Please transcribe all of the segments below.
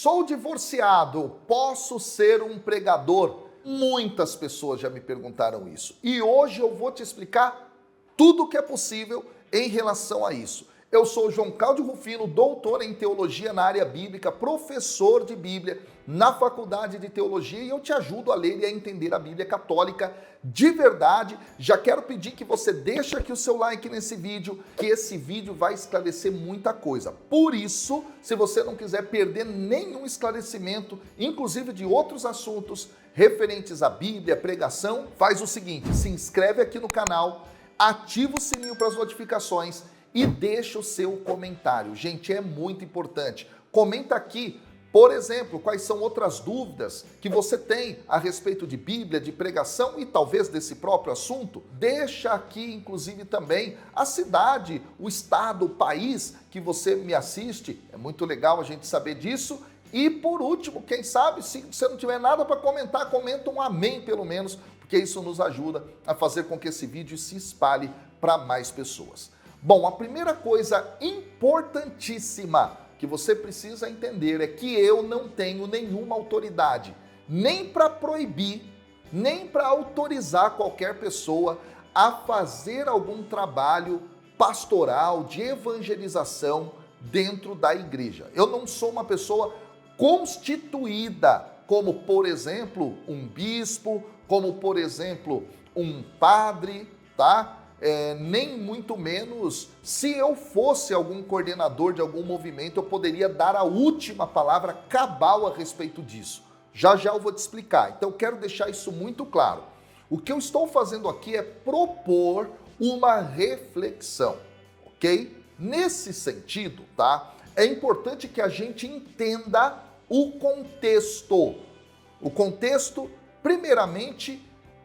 Sou divorciado, posso ser um pregador? Muitas pessoas já me perguntaram isso. E hoje eu vou te explicar tudo o que é possível em relação a isso. Eu sou João Cláudio Rufino, doutor em teologia na área bíblica, professor de Bíblia na Faculdade de Teologia, e eu te ajudo a ler e a entender a Bíblia católica de verdade. Já quero pedir que você deixe aqui o seu like nesse vídeo, que esse vídeo vai esclarecer muita coisa. Por isso, se você não quiser perder nenhum esclarecimento, inclusive de outros assuntos referentes à Bíblia, pregação, faz o seguinte: se inscreve aqui no canal, ativa o sininho para as notificações e deixa o seu comentário. Gente, é muito importante. Comenta aqui, por exemplo, quais são outras dúvidas que você tem a respeito de Bíblia, de pregação e talvez desse próprio assunto. Deixa aqui, inclusive, também a cidade, o estado, o país que você me assiste. É muito legal a gente saber disso. E por último, quem sabe, se você não tiver nada para comentar, comenta um amém pelo menos, porque isso nos ajuda a fazer com que esse vídeo se espalhe para mais pessoas. Bom, a primeira coisa importantíssima que você precisa entender é que eu não tenho nenhuma autoridade, nem para proibir, nem para autorizar qualquer pessoa a fazer algum trabalho pastoral, de evangelização dentro da igreja. Eu não sou uma pessoa constituída como, por exemplo, um bispo, como, por exemplo, um padre, tá? Nem muito menos, se eu fosse algum coordenador de algum movimento, eu poderia dar a última palavra cabal a respeito disso. Já já eu vou te explicar. Então eu quero deixar isso muito claro. O que eu estou fazendo aqui é propor uma reflexão, ok? Nesse sentido, tá? É importante que a gente entenda o contexto. O contexto, primeiramente,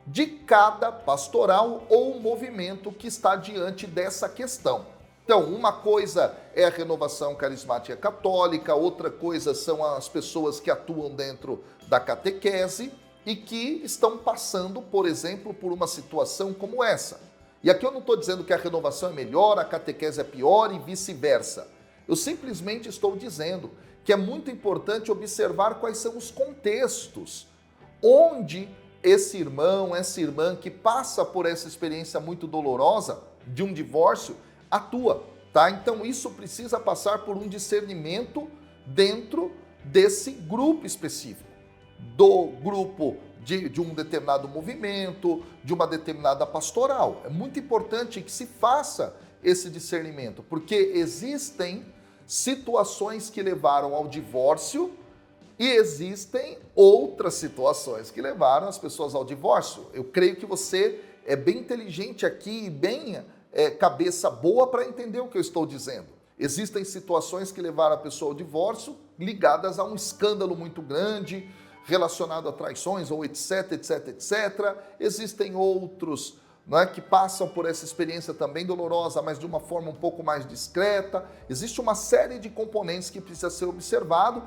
de cada pastoral ou movimento que está diante dessa questão. Então, uma coisa é a renovação carismática católica, outra coisa são as pessoas que atuam dentro da catequese e que estão passando, por exemplo, por uma situação como essa. E aqui eu não estou dizendo que a renovação é melhor, a catequese é pior e vice-versa. Eu simplesmente estou dizendo que é muito importante observar quais são os contextos onde esse irmão, essa irmã que passa por essa experiência muito dolorosa de um divórcio, atua, tá? Então isso precisa passar por um discernimento dentro desse grupo específico, do grupo de um determinado movimento, de uma determinada pastoral. É muito importante que se faça esse discernimento, porque existem situações que levaram ao divórcio e existem outras situações que levaram as pessoas ao divórcio. Eu creio que você é bem inteligente aqui e bem cabeça boa para entender o que eu estou dizendo. Existem situações que levaram a pessoa ao divórcio ligadas a um escândalo muito grande, relacionado a traições ou etc, etc, etc. Existem outros, não é, que passam por essa experiência também dolorosa, mas de uma forma um pouco mais discreta. Existe uma série de componentes que precisa ser observado,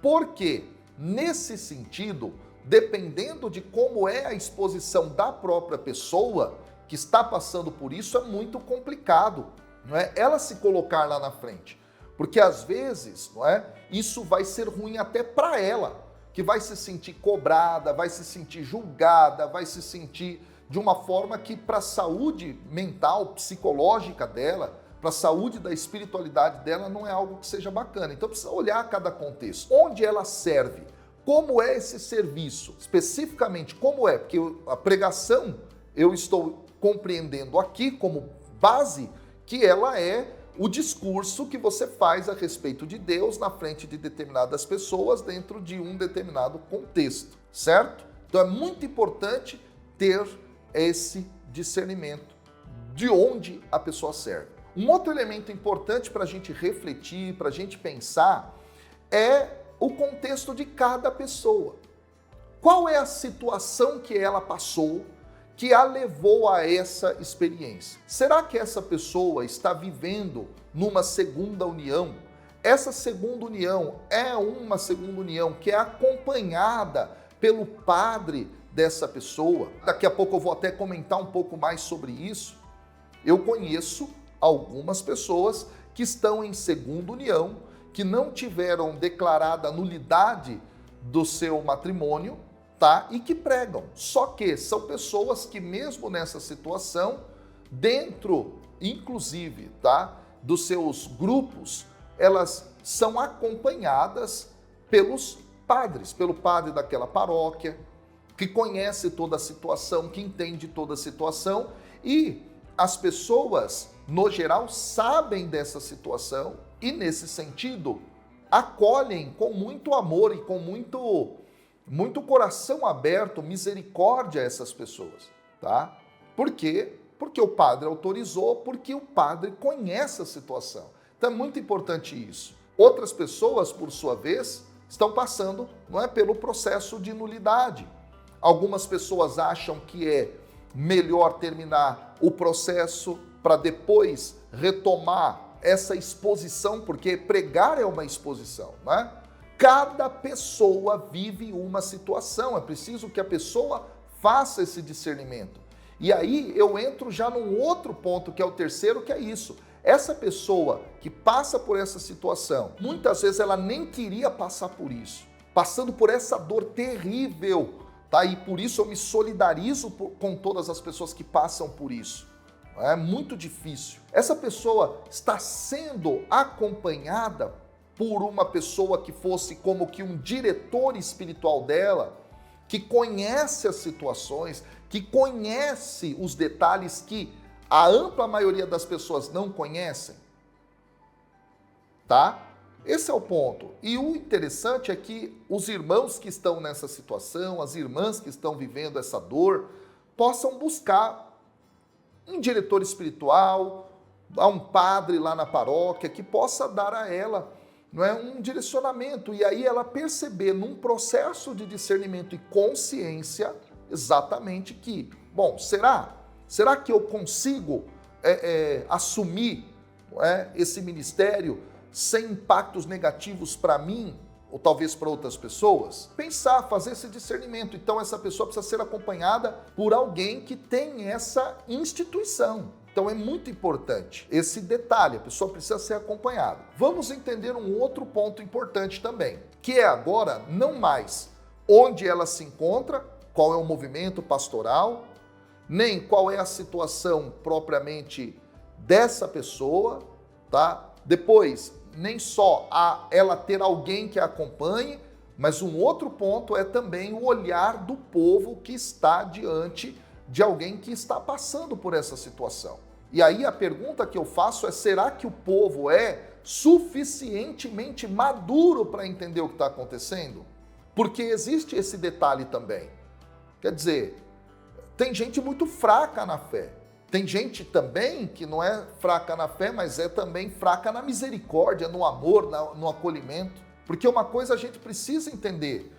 porque, nesse sentido, dependendo de como é a exposição da própria pessoa que está passando por isso, é muito complicado, não é? Ela se colocar lá na frente. Porque, às vezes, não é, isso vai ser ruim até para ela, que vai se sentir cobrada, vai se sentir julgada, vai se sentir de uma forma que, para a saúde mental, psicológica dela, para a saúde da espiritualidade dela, não é algo que seja bacana. Então precisa olhar cada contexto. Onde ela serve? Como é esse serviço? Especificamente, como é? Porque a pregação, eu estou compreendendo aqui como base que ela é o discurso que você faz a respeito de Deus na frente de determinadas pessoas dentro de um determinado contexto, certo? Então é muito importante ter esse discernimento de onde a pessoa serve. Um outro elemento importante para a gente refletir, para a gente pensar, é o contexto de cada pessoa. Qual é a situação que ela passou que a levou a essa experiência? Será que essa pessoa está vivendo numa segunda união? Essa segunda união é uma segunda união que é acompanhada pelo padre dessa pessoa? Daqui a pouco eu vou até comentar um pouco mais sobre isso. Eu conheço algumas pessoas que estão em segunda união que não tiveram declarada a nulidade do seu matrimônio, tá? E que pregam. Só que são pessoas que mesmo nessa situação, dentro, inclusive, tá, dos seus grupos, elas são acompanhadas pelos padres, pelo padre daquela paróquia, que conhece toda a situação, que entende toda a situação, e as pessoas, no geral, sabem dessa situação e, nesse sentido, acolhem com muito amor e com muito coração aberto, misericórdia a essas pessoas, tá? Por quê? Porque o padre autorizou, porque o padre conhece a situação. Então é muito importante isso. Outras pessoas, por sua vez, estão passando, não é, pelo processo de nulidade. Algumas pessoas acham que é melhor terminar o processo para depois retomar essa exposição, porque pregar é uma exposição, né? Cada pessoa vive uma situação, é preciso que a pessoa faça esse discernimento. E aí eu entro já num outro ponto, que é o terceiro, que é isso. Essa pessoa que passa por essa situação, muitas vezes ela nem queria passar por isso, passando por essa dor terrível, tá? E por isso eu me solidarizo com todas as pessoas que passam por isso. É muito difícil. Essa pessoa está sendo acompanhada por uma pessoa que fosse como que um diretor espiritual dela, que conhece as situações, que conhece os detalhes que a ampla maioria das pessoas não conhecem, tá? Esse é o ponto. E o interessante é que os irmãos que estão nessa situação, as irmãs que estão vivendo essa dor, possam buscar um diretor espiritual, a um padre lá na paróquia que possa dar a ela, não é, um direcionamento, e aí ela perceber num processo de discernimento e consciência exatamente que, bom, será que eu consigo assumir, não é, esse ministério sem impactos negativos para mim ou talvez para outras pessoas? Pensar, fazer esse discernimento. Então essa pessoa precisa ser acompanhada por alguém que tem essa instituição. Então é muito importante esse detalhe, a pessoa precisa ser acompanhada. Vamos entender um outro ponto importante também, que é agora não mais onde ela se encontra, qual é o movimento pastoral, nem qual é a situação propriamente dessa pessoa, tá? Depois, nem só ela ter alguém que a acompanhe, mas um outro ponto é também o olhar do povo que está diante de alguém que está passando por essa situação. E aí a pergunta que eu faço é, será que o povo é suficientemente maduro para entender o que está acontecendo? Porque existe esse detalhe também. Quer dizer, tem gente muito fraca na fé. Tem gente também que não é fraca na fé, mas é também fraca na misericórdia, no amor, no acolhimento. Porque uma coisa a gente precisa entender: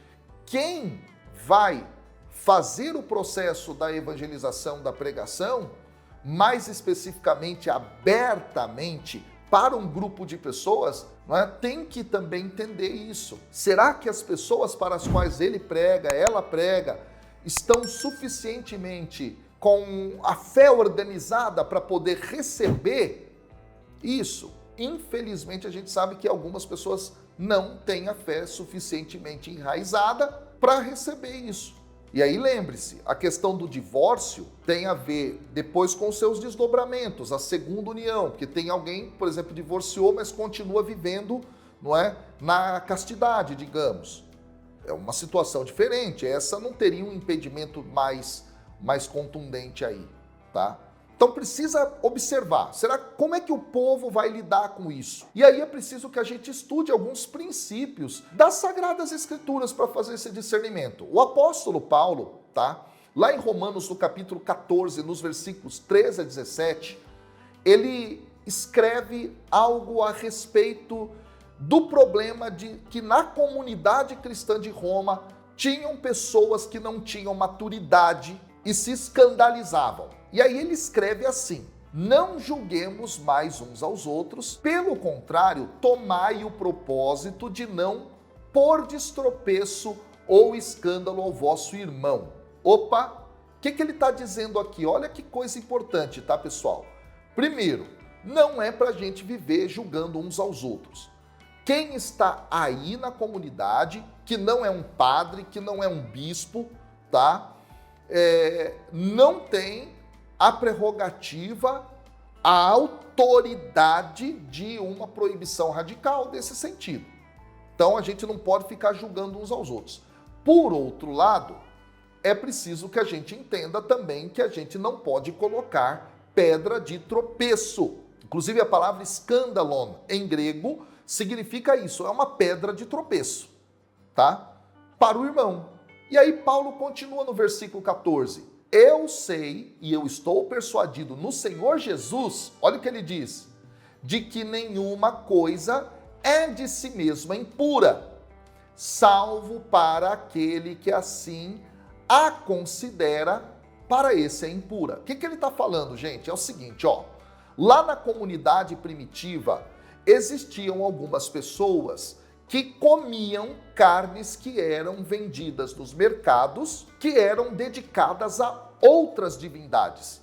quem vai fazer o processo da evangelização, da pregação, mais especificamente, abertamente, para um grupo de pessoas, não é? Tem que também entender isso. Será que as pessoas para as quais ele prega, ela prega, estão suficientemente com a fé organizada para poder receber isso? Infelizmente, a gente sabe que algumas pessoas não têm a fé suficientemente enraizada para receber isso. E aí lembre-se, a questão do divórcio tem a ver depois com seus desdobramentos, a segunda união, porque tem alguém, por exemplo, divorciou, mas continua vivendo, não é, na castidade, digamos. É uma situação diferente, essa não teria um impedimento mais contundente aí, tá? Então precisa observar, como é que o povo vai lidar com isso? E aí é preciso que a gente estude alguns princípios das Sagradas Escrituras para fazer esse discernimento. O apóstolo Paulo, tá? Lá em Romanos, no capítulo 14, nos versículos 13 a 17, ele escreve algo a respeito do problema de que na comunidade cristã de Roma tinham pessoas que não tinham maturidade e se escandalizavam. E aí ele escreve assim: não julguemos mais uns aos outros, pelo contrário, tomai o propósito de não pôr destropeço ou escândalo ao vosso irmão. Opa, o que ele está dizendo aqui? Olha que coisa importante, tá, pessoal? Primeiro, não é para a gente viver julgando uns aos outros. Quem está aí na comunidade, que não é um padre, que não é um bispo, tá? Não tem a prerrogativa, a autoridade de uma proibição radical desse sentido. Então a gente não pode ficar julgando uns aos outros. Por outro lado, é preciso que a gente entenda também que a gente não pode colocar pedra de tropeço. Inclusive a palavra escandalon em grego significa isso, é uma pedra de tropeço, tá? Para o irmão. E aí Paulo continua no versículo 14. Eu sei e eu estou persuadido no Senhor Jesus, olha o que ele diz, de que nenhuma coisa é de si mesma impura, salvo para aquele que assim a considera, para esse é impura. O que ele está falando, gente? É o seguinte, ó, lá na comunidade primitiva existiam algumas pessoas que comiam carnes que eram vendidas nos mercados, que eram dedicadas a outras divindades,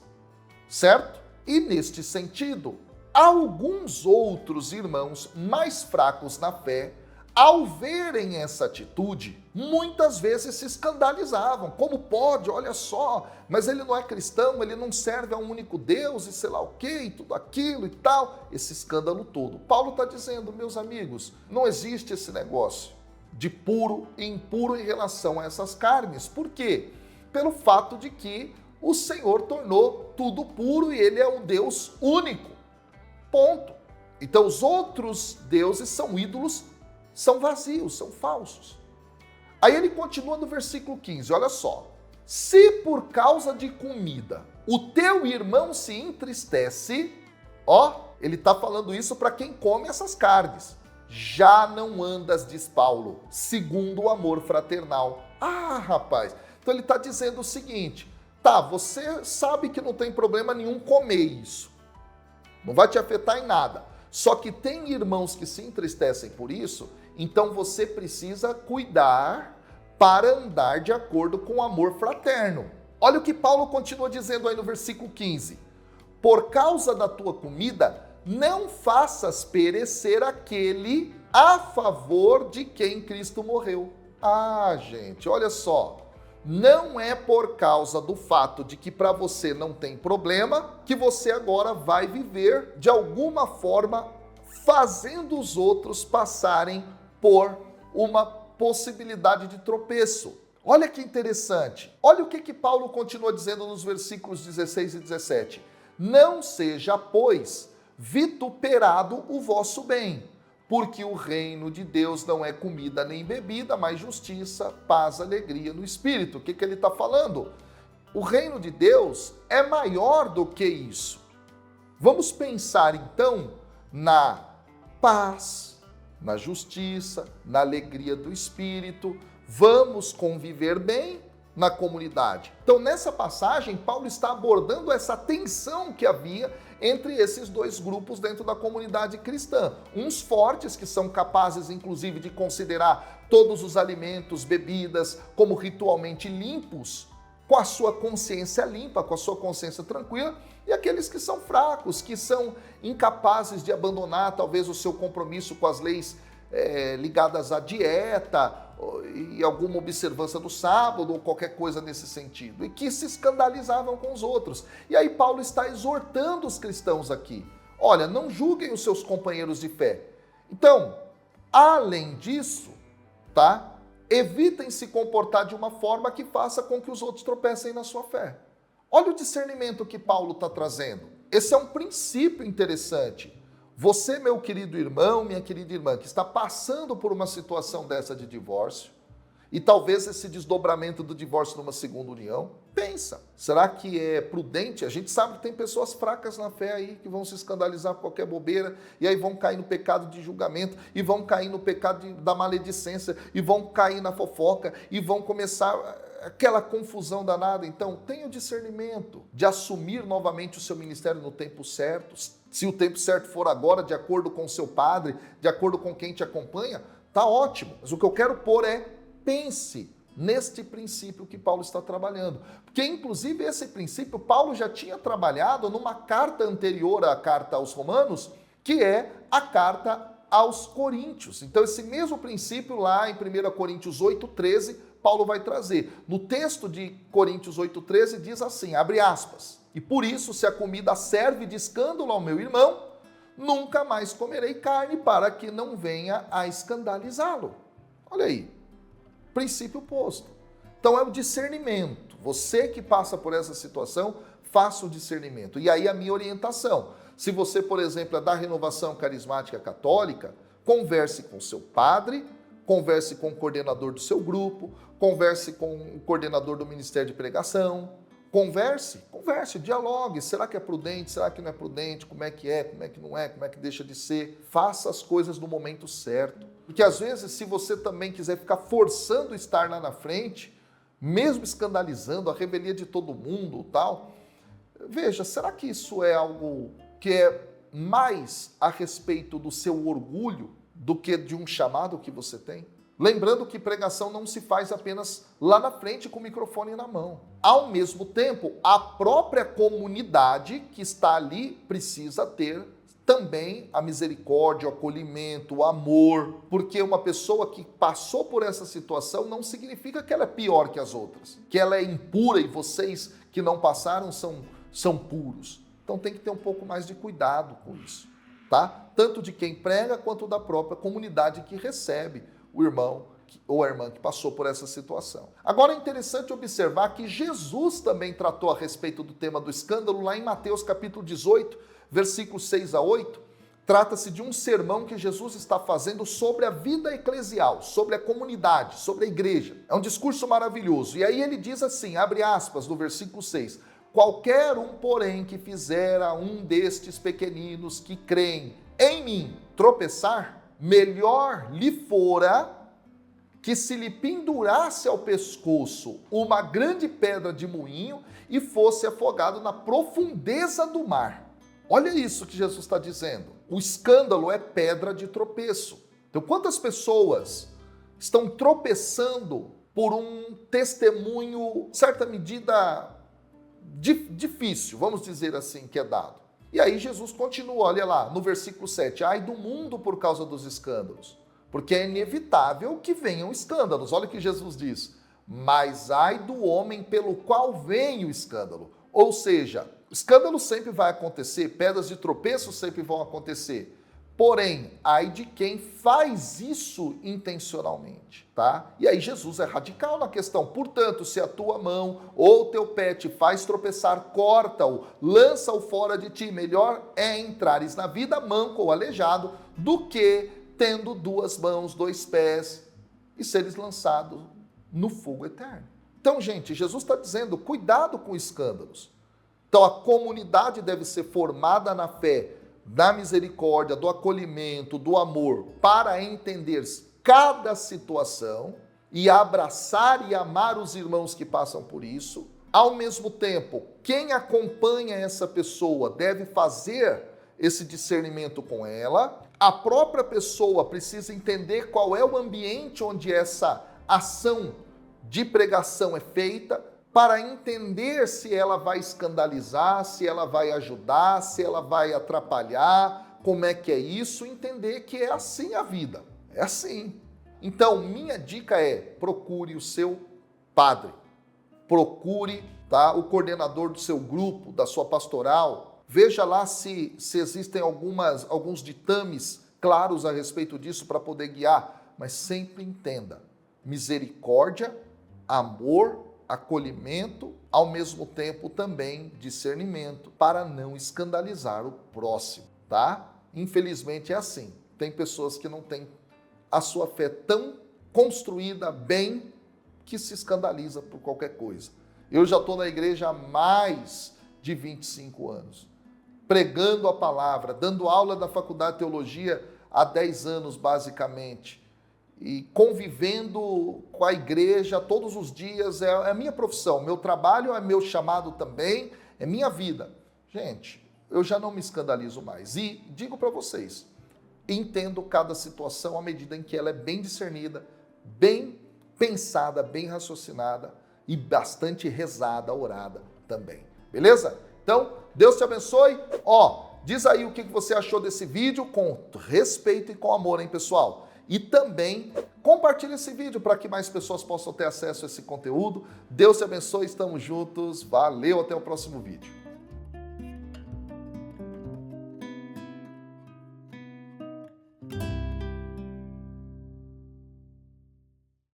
certo? E neste sentido, alguns outros irmãos mais fracos na fé, ao verem essa atitude, muitas vezes se escandalizavam. Como pode? Olha só, mas ele não é cristão, ele não serve a um único Deus e sei lá o quê, e tudo aquilo e tal. Esse escândalo todo. Paulo está dizendo, meus amigos, não existe esse negócio de puro e impuro em relação a essas carnes. Por quê? Pelo fato de que o Senhor tornou tudo puro e ele é um Deus único. Ponto. Então os outros deuses são ídolos, são vazios, são falsos. Aí ele continua no versículo 15, olha só. Se por causa de comida o teu irmão se entristece, ó, ele está falando isso para quem come essas carnes. Já não andas, diz Paulo, segundo o amor fraternal. Ah, rapaz, então ele está dizendo o seguinte, tá, você sabe que não tem problema nenhum comer isso. Não vai te afetar em nada. Só que tem irmãos que se entristecem por isso, então você precisa cuidar para andar de acordo com o amor fraterno. Olha o que Paulo continua dizendo aí no versículo 15. Por causa da tua comida, não faças perecer aquele a favor de quem Cristo morreu. Ah, gente, olha só. Não é por causa do fato de que para você não tem problema que você agora vai viver de alguma forma fazendo os outros passarem por uma possibilidade de tropeço. Olha que interessante. Olha o que Paulo continua dizendo nos versículos 16 e 17. Não seja, pois, vituperado o vosso bem, porque o reino de Deus não é comida nem bebida, mas justiça, paz, alegria no Espírito. O que ele está falando? O reino de Deus é maior do que isso. Vamos pensar então na paz, na justiça, na alegria do Espírito. Vamos conviver bem na comunidade. Então, nessa passagem, Paulo está abordando essa tensão que havia entre esses dois grupos dentro da comunidade cristã. Uns fortes, que são capazes, inclusive, de considerar todos os alimentos, bebidas, como ritualmente limpos, com a sua consciência limpa, com a sua consciência tranquila, e aqueles que são fracos, que são incapazes de abandonar, talvez, o seu compromisso com as leis ligadas à dieta e alguma observância do sábado ou qualquer coisa nesse sentido, e que se escandalizavam com os outros. E aí Paulo está exortando os cristãos aqui. Olha, não julguem os seus companheiros de fé. Então, além disso, tá? Evitem se comportar de uma forma que faça com que os outros tropecem na sua fé. Olha o discernimento que Paulo está trazendo. Esse é um princípio interessante. Você, meu querido irmão, minha querida irmã, que está passando por uma situação dessa de divórcio, e talvez esse desdobramento do divórcio numa segunda união, pensa, será que é prudente? A gente sabe que tem pessoas fracas na fé aí, que vão se escandalizar por qualquer bobeira, e aí vão cair no pecado de julgamento, e vão cair no pecado da maledicência, e vão cair na fofoca, e vão começar aquela confusão danada. Então, tenha o discernimento de assumir novamente o seu ministério no tempo certo. Se o tempo certo for agora, de acordo com o seu padre, de acordo com quem te acompanha, tá ótimo. Mas o que eu quero pôr é, pense neste princípio que Paulo está trabalhando. Porque, inclusive, esse princípio Paulo já tinha trabalhado numa carta anterior à carta aos Romanos, que é a carta aos coríntios. Então, esse mesmo princípio lá em 1 Coríntios 8,13, Paulo vai trazer. No texto de Coríntios 8,13 diz assim, abre aspas, e por isso, se a comida serve de escândalo ao meu irmão, nunca mais comerei carne para que não venha a escandalizá-lo. Olha aí, princípio posto. Então é o discernimento. Você que passa por essa situação, faça o discernimento. E aí a minha orientação. Se você, por exemplo, é da Renovação Carismática Católica, converse com o seu padre, converse com o coordenador do seu grupo, converse com o coordenador do Ministério de Pregação, converse, dialogue. Será que é prudente? Será que não é prudente? Como é que não é? Como é que deixa de ser? Faça as coisas no momento certo. Porque às vezes, se você também quiser ficar forçando estar lá na frente, mesmo escandalizando a revelia de todo mundo e tal, veja, será que isso é algo que é mais a respeito do seu orgulho do que de um chamado que você tem? Lembrando que pregação não se faz apenas lá na frente com o microfone na mão. Ao mesmo tempo, a própria comunidade que está ali precisa ter também a misericórdia, o acolhimento, o amor, porque uma pessoa que passou por essa situação não significa que ela é pior que as outras, que ela é impura e vocês que não passaram são puros. Então tem que ter um pouco mais de cuidado com isso, tá? Tanto de quem prega quanto da própria comunidade que recebe o irmão ou a irmã que passou por essa situação. Agora é interessante observar que Jesus também tratou a respeito do tema do escândalo lá em Mateus capítulo 18, versículos 6 a 8. Trata-se de um sermão que Jesus está fazendo sobre a vida eclesial, sobre a comunidade, sobre a igreja. É um discurso maravilhoso. E aí ele diz assim, abre aspas, no versículo 6, qualquer um, porém, que fizer a um destes pequeninos que creem em mim tropeçar, melhor lhe fora que se lhe pendurasse ao pescoço uma grande pedra de moinho e fosse afogado na profundeza do mar. Olha isso que Jesus está dizendo. O escândalo é pedra de tropeço. Então, quantas pessoas estão tropeçando por um testemunho, certa medida, difícil, vamos dizer assim, que é dado? E aí Jesus continua, olha lá, no versículo 7. Ai do mundo por causa dos escândalos, porque é inevitável que venham escândalos. Olha o que Jesus diz. Mas ai do homem pelo qual vem o escândalo. Ou seja, escândalo sempre vai acontecer, pedras de tropeço sempre vão acontecer. Porém, ai de quem faz isso intencionalmente, tá? E aí Jesus é radical na questão. Portanto, se a tua mão ou teu pé te faz tropeçar, corta-o, lança-o fora de ti. Melhor é entrares na vida manco ou aleijado do que tendo duas mãos, dois pés e seres lançados no fogo eterno. Então, gente, Jesus está dizendo, cuidado com escândalos. Então, a comunidade deve ser formada na fé, da misericórdia, do acolhimento, do amor, para entender cada situação e abraçar e amar os irmãos que passam por isso. Ao mesmo tempo, quem acompanha essa pessoa deve fazer esse discernimento com ela. A própria pessoa precisa entender qual é o ambiente onde essa ação de pregação é feita, para entender se ela vai escandalizar, se ela vai ajudar, se ela vai atrapalhar, como é que é isso, entender que é assim a vida, é assim. Então, minha dica é, procure o seu padre, procure, tá, o coordenador do seu grupo, da sua pastoral, veja lá se existem alguns ditames claros a respeito disso para poder guiar, mas sempre entenda, misericórdia, amor, acolhimento, ao mesmo tempo também discernimento, para não escandalizar o próximo, tá? Infelizmente é assim. Tem pessoas que não têm a sua fé tão construída bem que se escandaliza por qualquer coisa. Eu já estou na igreja há mais de 25 anos, pregando a palavra, dando aula da faculdade de teologia há 10 anos, basicamente, e convivendo com a igreja todos os dias, é a minha profissão, meu trabalho é meu chamado também, é minha vida. Gente, eu já não me escandalizo mais. E digo para vocês, entendo cada situação à medida em que ela é bem discernida, bem pensada, bem raciocinada e bastante rezada, orada também. Beleza? Então, Deus te abençoe. Diz aí o que você achou desse vídeo com respeito e com amor, hein, pessoal? E também compartilhe esse vídeo para que mais pessoas possam ter acesso a esse conteúdo. Deus te abençoe, estamos juntos. Valeu, até o próximo vídeo.